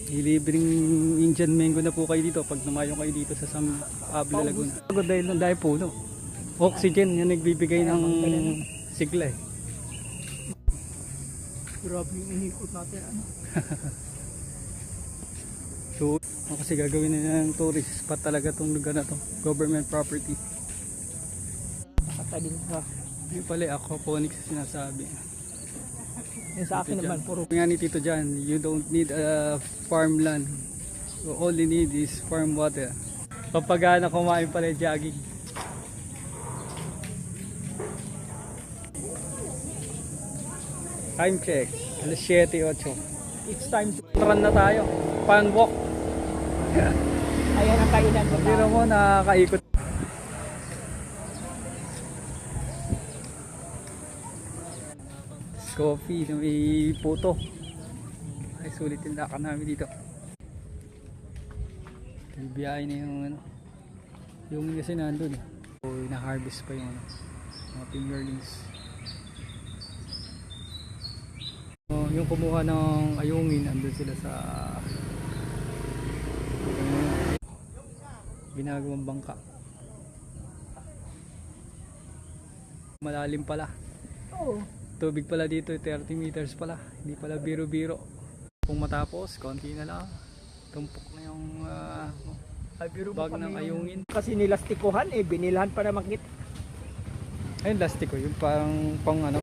Ilibring Indian mango na po kayo dito pag lumayo kayo dito sa San Pablo Laguna. Dahil puno. Oxygen yung nagbibigay ng sigla eh. Grabe yung inikot natin. Ano? So, kasi gagawin na ng tourist spot talaga tong lugar na to. Government property. Nakataling ka. Yung pala aquaponics sinasabi. Yung sa akin naman, puro. Nga ni Tito Jan, you don't need a farmland. You only need is farm water. Papagana kumain pala yung jogging. Time check. Alas 7:08. It's time to. Run na tayo. Fun walk. Ayan ang kainan ko. Hindi mo nakakaikot. Coffee na may puto. Ay sulit yung lakad namin dito. Bibiyahe na yung ano. Yung kasi nandun. So na-harvest pa yung ano, mga fingerlings. So, yung kumuha ng ayungin andun sila sa ginagawang bangka. Malalim pala. Oo. Tubig pala dito, 30 meters pala. Hindi pala biro-biro. Kung matapos, konti na lang. Tumpok na yung bag ng ayungin. Kasi nilastikuhan eh, binilhan para makita. Ayun, lastiko. Yung parang pang ano.